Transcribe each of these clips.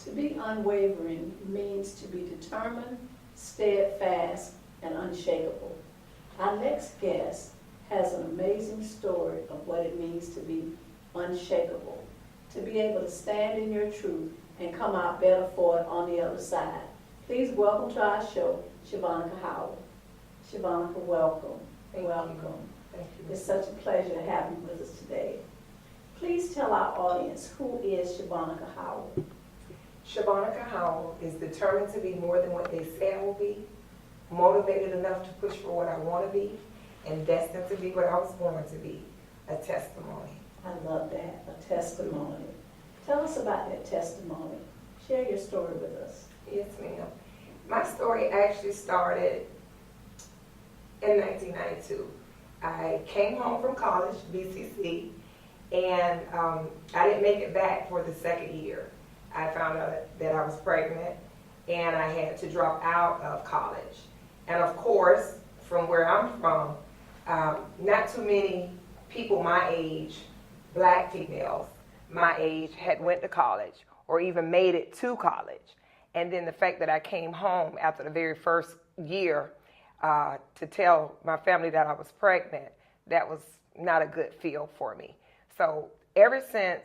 To be unwavering means to be determined, steadfast, and unshakable. Our next guest has an amazing story of what it means to be unshakable, to be able to stand in your truth and come out better for it on the other side. Please welcome to our show, Shevonica Howell. Shevonica, welcome. Welcome. Thank you. It's such a pleasure having you with us today. Please tell our audience, who is Shevonica Howell? Shevonica Howell is determined to be more than what they say I will be, motivated enough to push for what I want to be, and destined to be what I was born to be, a testimony. I love that, a testimony. Tell us about that testimony. Share your story with us. Yes, ma'am. My story actually started in 1992. I came home from college, BCC, and I didn't make it back for the second year. I found out that I was pregnant, and I had to drop out of college. And of course, from where I'm from, not too many people my age, black females my age, had went to college or even made it to college. And then the fact that I came home after the very first year to tell my family that I was pregnant, that was not a good feel for me. So ever since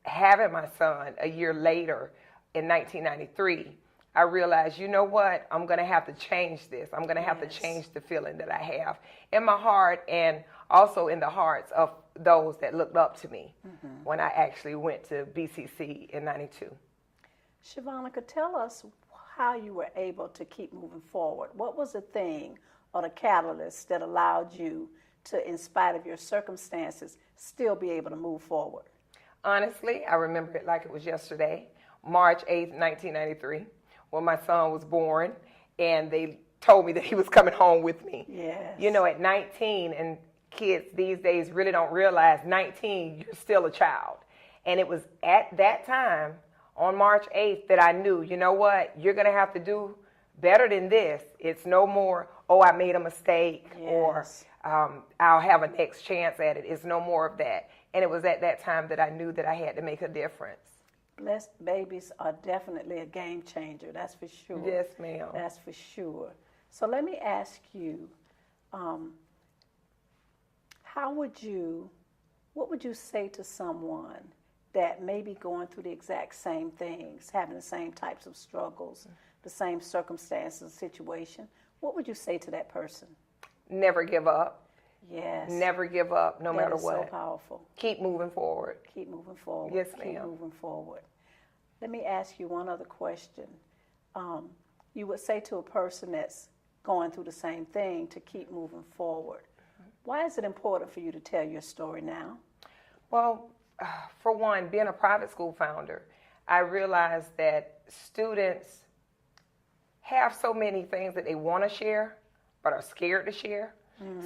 having my son a year later in 1993, I realized, you know what, I'm going to have to change this. I'm going to have to change the feeling that I have in my heart and also in the hearts of those that looked up to me when I actually went to BCC in 92. Shevonica, tell us how you were able to keep moving forward. What was the thing or the catalyst that allowed you to, in spite of your circumstances, still be able to move forward? Honestly, I remember it like it was yesterday, March 8th, 1993, when my son was born, and they told me that he was coming home with me. Yes. You know, at 19, and kids these days really don't realize 19, you're still a child. And it was at that time, on March 8th, that I knew, you know what, you're going to have to do better than this. It's no more, oh, I made a mistake, or I'll have a next chance at it. It's no more of that. And it was at that time that I knew that I had to make a difference. Blessed babies are definitely a game changer, that's for sure. Yes, ma'am. That's for sure. So let me ask you, what would you say to someone that may be going through the exact same things, having the same types of struggles, the same circumstances, situation? What would you say to that person? Never give up. Yes. Never give up, no matter what. That is so powerful. Keep moving forward. Keep moving forward. Yes, ma'am. Keep moving forward. Let me ask you one other question. You would say to a person that's going through the same thing to keep moving forward. Why is it important for you to tell your story now? Well, for one, being a private school founder, I realized that students have so many things that they want to share, but are scared to share.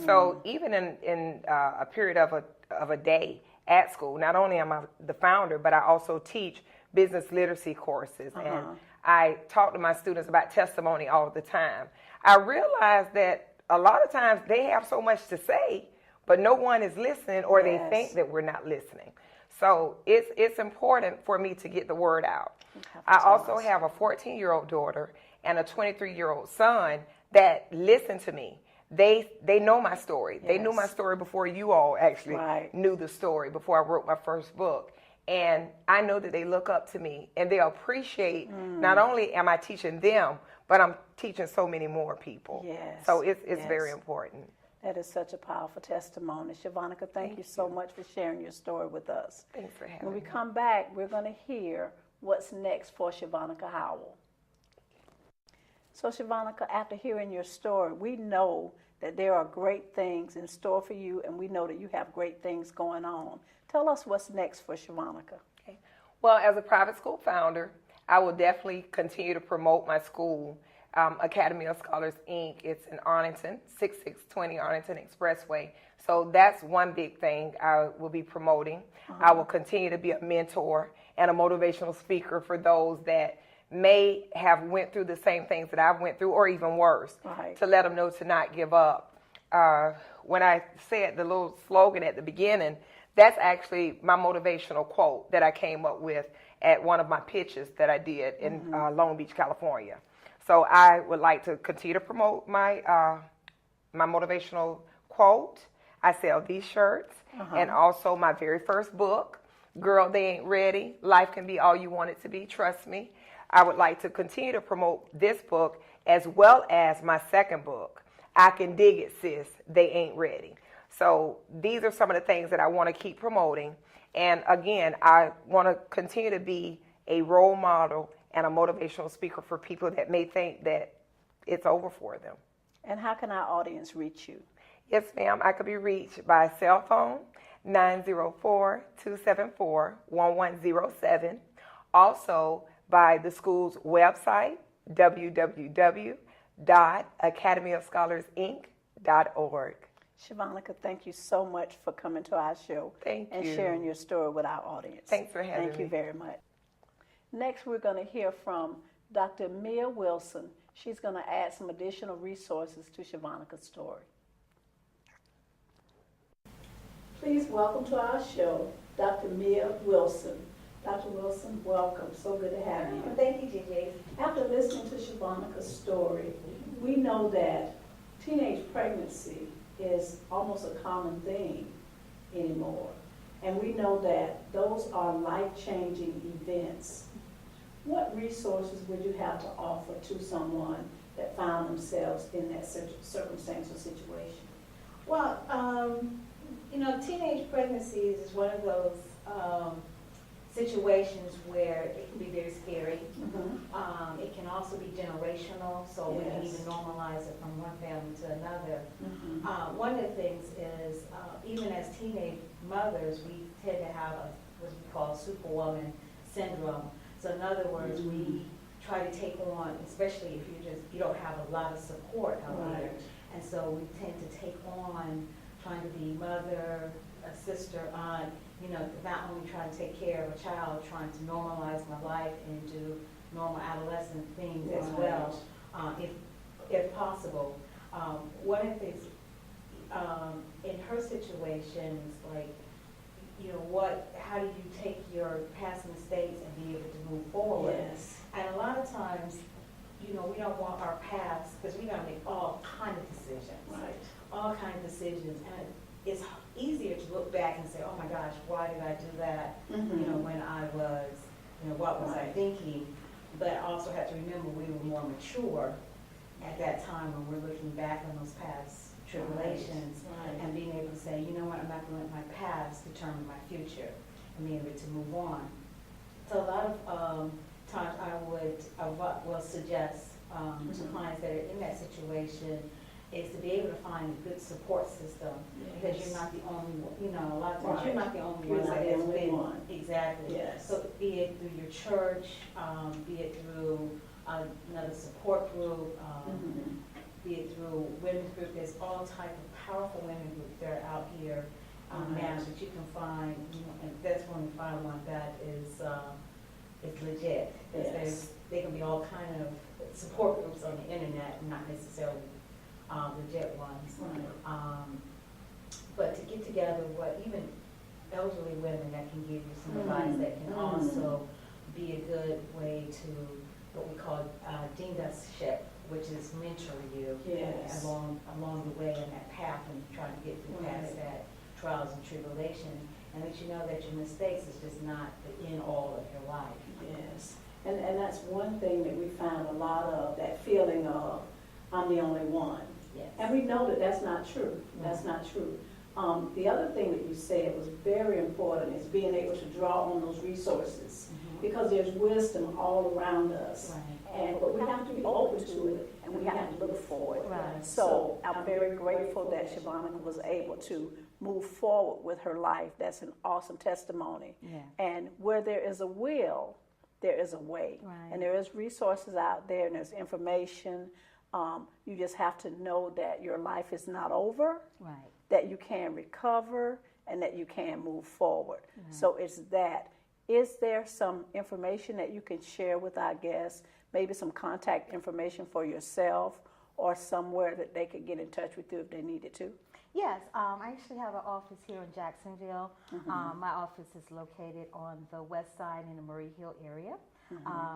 So even in a period of a day at school, not only am I the founder, but I also teach business literacy courses, and I talk to my students about testimony all the time. I realize that a lot of times they have so much to say, but no one is listening, or they think that we're not listening. So it's important for me to get the word out. I also have a 14-year-old daughter and a 23-year-old son that listen to me. They know my story. Yes. They knew my story before you all actually knew the story, before I wrote my first book. And I know that they look up to me, and they appreciate, not only am I teaching them, but I'm teaching so many more people. Yes. So it's very important. That is such a powerful testimony. Shevonica, thank you so much for sharing your story with us. Thanks for having me. When we come back, we're going to hear what's next for Shevonica Howell. So, Shevonica, after hearing your story, we know that there are great things in store for you, and we know that you have great things going on. Tell us what's next for Shevonica. Okay. Well, as a private school founder, I will definitely continue to promote my school, Academy of Scholars, Inc. It's in Arlington, 6620 Arlington Expressway. So that's one big thing I will be promoting. I will continue to be a mentor and a motivational speaker for those that may have went through the same things that I've went through or even worse, to let them know to not give up. When I said the little slogan at the beginning, that's actually my motivational quote that I came up with at one of my pitches that I did in Long Beach, California. So I would like to continue to promote my my motivational quote. I sell these shirts and also my very first book, Girl, They Ain't Ready. Life Can Be All You Want It to Be, Trust Me. I would like to continue to promote this book as well as my second book, I Can Dig It, Sis, They Ain't Ready. So these are some of the things that I want to keep promoting. And again, I want to continue to be a role model and a motivational speaker for people that may think that it's over for them. And how can our audience reach you? Yes, ma'am. I could be reached by cell phone, 904-274-1107. Also by the school's website, www.academyofscholarsinc.org. Shevonica, thank you so much for coming to our show and sharing your story with our audience. Thanks for having me. Thank you very much. Next, we're going to hear from Dr. Mia Wilson. She's going to add some additional resources to Shevonica's story. Please welcome to our show, Dr. Mia Wilson. Dr. Wilson, welcome. So good to have you. Thank you, Gigi. After listening to Shevonica's story, we know that teenage pregnancy is almost a common thing anymore. And we know that those are life-changing events. What resources would you have to offer to someone that found themselves in that circumstance or situation? Well, teenage pregnancies is one of those situations where it can be very scary. It can also be generational, so we can even normalize it from one family to another. One of the things is, even as teenage mothers, we tend to have what we call superwoman syndrome. So in other words, we try to take on, especially if you don't have a lot of support out there. And so we tend to take on trying to be mother, a sister, aunt, not only trying to take care of a child, trying to normalize my life and do normal adolescent things as well, if possible. One of the things, in her situation is like, how do you take your past mistakes and be able to move forward? And a lot of times, we don't want our past, because we got to make all kind of decisions. All kind of decisions. And it's easier to look back and say, oh my gosh, why did I do that? When I was, what was I thinking? But I also have to remember we were more mature at that time when we're looking back on those past tribulations and being able to say, you know what, I'm not going to let my past determine my future and being able to move on. So a lot of times I will suggest to clients that are in that situation is to be able to find a good support system, because you're not the only one, a lot of times you're not the only one that has been. Exactly. So be it through your church, be it through another support group, be it through women's group. There's all type of powerful women groups that are out here now that you can find, and that's when we find one that is legit. There can be all kind of support groups on the internet, not necessarily legit ones. But to get together even elderly women that can give you some advice, that can also be a good way to what we call deanship, which is mentor you along the way in that path and trying to get through past that trials and tribulations, and that you know that your mistakes is just not the end all of your life. And that's one thing that we find a lot of, that feeling of, I'm the only one. And we know that that's not true. That's not true. The other thing that you said was very important, is being able to draw on those resources, because there's wisdom all around us. But we have to be open to good, and we have to look forward. Right. So I'm very grateful that Shevonica was able to move forward with her life. That's an awesome testimony. Yeah. And where there is a will, there is a way. Right. And there is resources out there, and there's information. You just have to know that your life is not over, Right. that you can recover, and that you can move forward. Right. So it's that. Is there some information that you can share with our guests, maybe some contact information for yourself or somewhere that they could get in touch with you if they needed to? Yes, I actually have an office here in Jacksonville. My office is located on the west side in the Murray Hill area.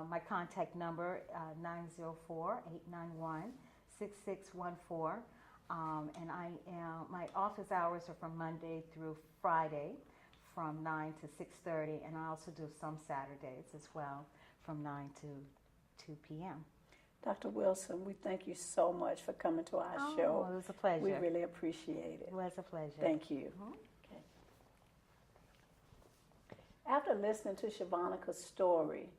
My contact number, 904-891-6614. And my office hours are from Monday through Friday from 9 to 6:30, and I also do some Saturdays as well from 9 to 2 p.m. Dr. Wilson, we thank you so much for coming to our Oh, show. it was a pleasure. We really appreciate it. It was a pleasure. Thank you. Okay. After listening to Shevonica's story,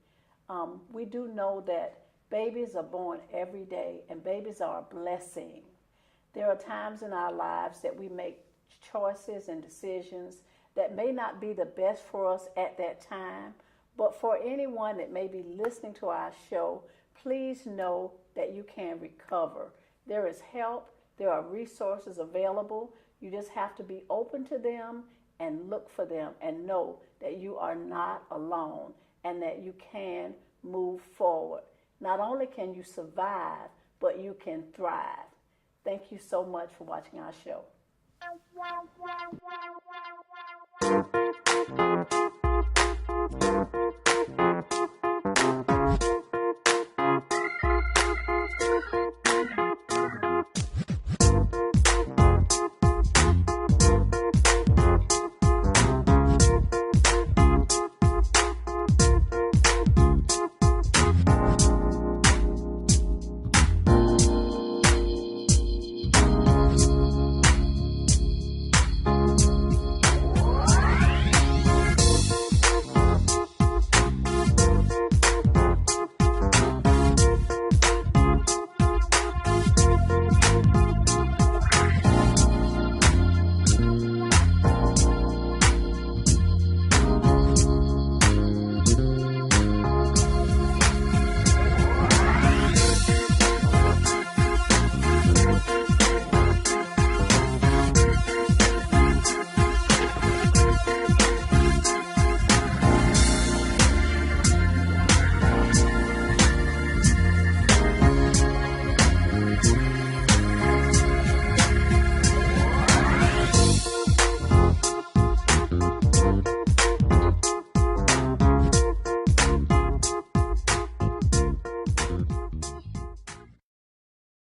we do know that babies are born every day, and babies are a blessing. There are times in our lives that we make choices and decisions that may not be the best for us at that time, but for anyone that may be listening to our show, please know that you can recover. There is help. There are resources available. You just have to be open to them and look for them and know that you are not alone and that you can move forward. Not only can you survive, but you can thrive. Thank you so much for watching our show.